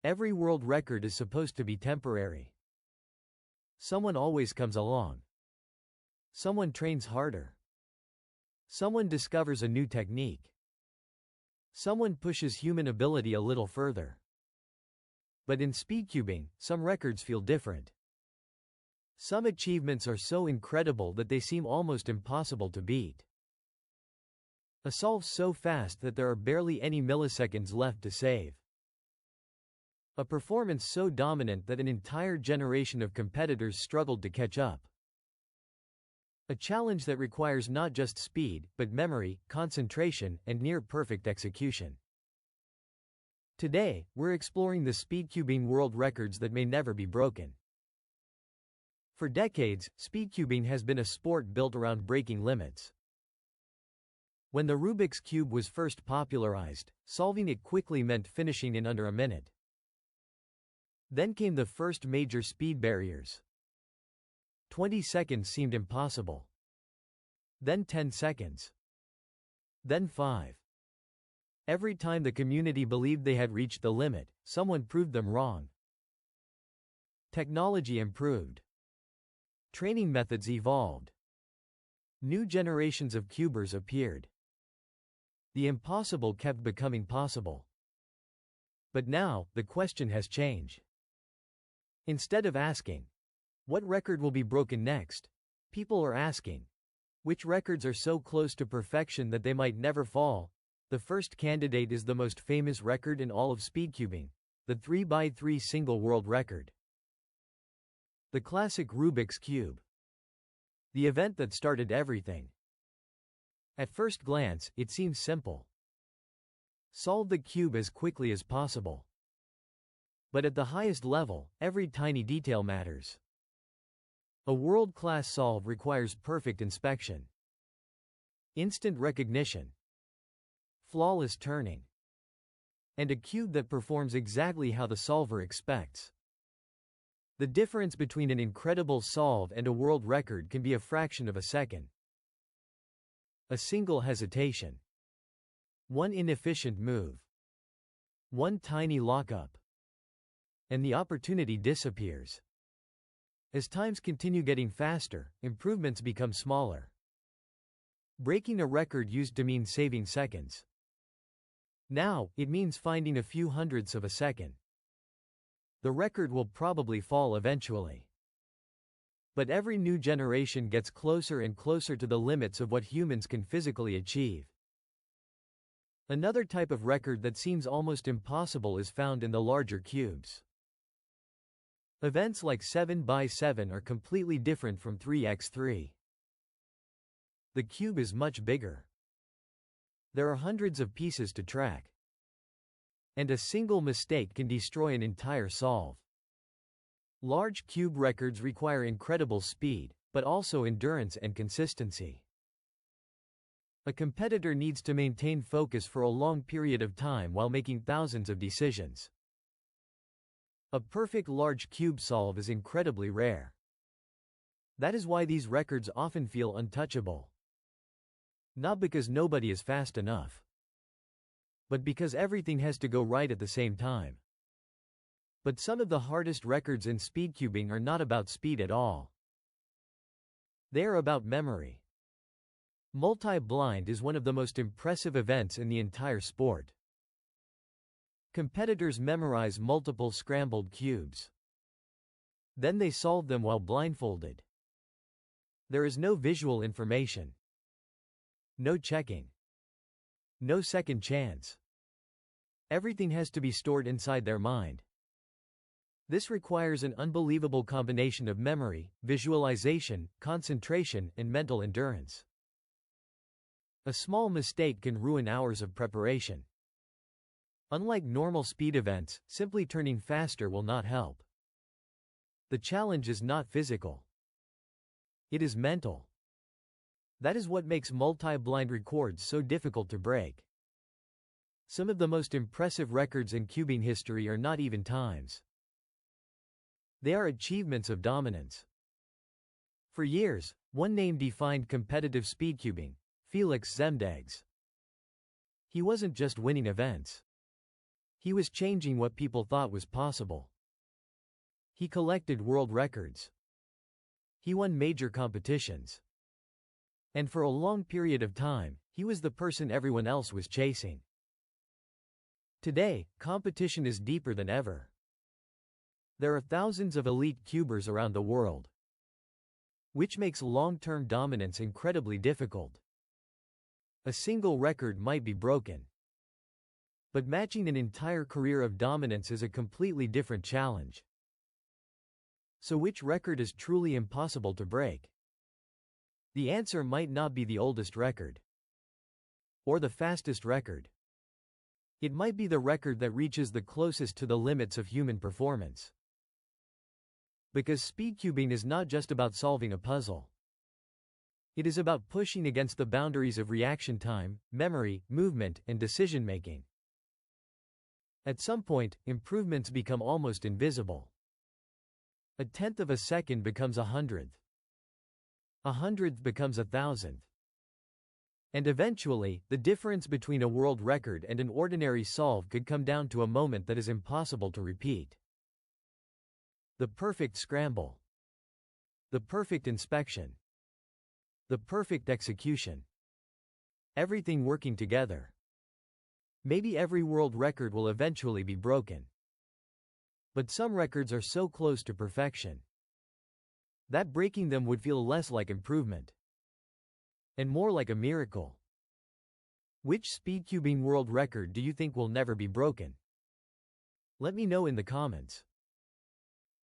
Every world record is supposed to be temporary. Someone always comes along. Someone trains harder. Someone discovers a new technique. Someone pushes human ability a little further. But in speedcubing, some records feel different. Some achievements are so incredible that they seem almost impossible to beat. A solve so fast that there are barely any milliseconds left to save. A performance so dominant that an entire generation of competitors struggled to catch up. A challenge that requires not just speed, but memory, concentration, and near-perfect execution. Today, we're exploring the speedcubing world records that may never be broken. For decades, speedcubing has been a sport built around breaking limits. When the Rubik's Cube was first popularized, solving it quickly meant finishing in under a minute. Then came the first major speed barriers. 20 seconds seemed impossible. Then 10 seconds. Then 5. Every time the community believed they had reached the limit, someone proved them wrong. Technology improved. Training methods evolved. New generations of cubers appeared. The impossible kept becoming possible. But now, the question has changed. Instead of asking, what record will be broken next? People are asking, which records are so close to perfection that they might never fall? The first candidate is the most famous record in all of speedcubing, the 3x3 single world record. The classic Rubik's Cube. The event that started everything. At first glance, it seems simple. Solve the cube as quickly as possible. But at the highest level, every tiny detail matters. A world-class solve requires perfect inspection, instant recognition, flawless turning, and a cube that performs exactly how the solver expects. The difference between an incredible solve and a world record can be a fraction of a second. A single hesitation. One inefficient move. One tiny lockup. And the opportunity disappears. As times continue getting faster, improvements become smaller. Breaking a record used to mean saving seconds. Now, it means finding a few hundredths of a second. The record will probably fall eventually. But every new generation gets closer and closer to the limits of what humans can physically achieve. Another type of record that seems almost impossible is found in the larger cubes. Events like 7x7 are completely different from 3x3. The cube is much bigger. There are hundreds of pieces to track. And a single mistake can destroy an entire solve. Large cube records require incredible speed, but also endurance and consistency. A competitor needs to maintain focus for a long period of time while making thousands of decisions. A perfect large cube solve is incredibly rare. That is why these records often feel untouchable. Not because nobody is fast enough, but because everything has to go right at the same time. But some of the hardest records in speedcubing are not about speed at all. They are about memory. Multi-blind is one of the most impressive events in the entire sport. Competitors memorize multiple scrambled cubes. Then they solve them while blindfolded. There is no visual information. No checking. No second chance. Everything has to be stored inside their mind. This requires an unbelievable combination of memory, visualization, concentration, and mental endurance. A small mistake can ruin hours of preparation. Unlike normal speed events, simply turning faster will not help. The challenge is not physical. It is mental. That is what makes multi-blind records so difficult to break. Some of the most impressive records in cubing history are not even times. They are achievements of dominance. For years, one name defined competitive speedcubing: Felix Zemdegs. He wasn't just winning events. He was changing what people thought was possible. He collected world records. He won major competitions. And for a long period of time, he was the person everyone else was chasing. Today, competition is deeper than ever. There are thousands of elite cubers around the world, which makes long-term dominance incredibly difficult. A single record might be broken, but matching an entire career of dominance is a completely different challenge. So which record is truly impossible to break? The answer might not be the oldest record or the fastest record. It might be the record that reaches the closest to the limits of human performance. Because speedcubing is not just about solving a puzzle. It is about pushing against the boundaries of reaction time, memory, movement, and decision-making. At some point, improvements become almost invisible. A tenth of a second becomes a hundredth. A hundredth becomes a thousandth. And eventually, the difference between a world record and an ordinary solve could come down to a moment that is impossible to repeat. The perfect scramble. The perfect inspection. The perfect execution. Everything working together. Maybe every world record will eventually be broken. But some records are so close to perfection that breaking them would feel less like improvement and more like a miracle. Which speedcubing world record do you think will never be broken? Let me know in the comments.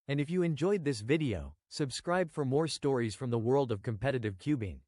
And if you enjoyed this video, subscribe for more stories from the world of competitive cubing.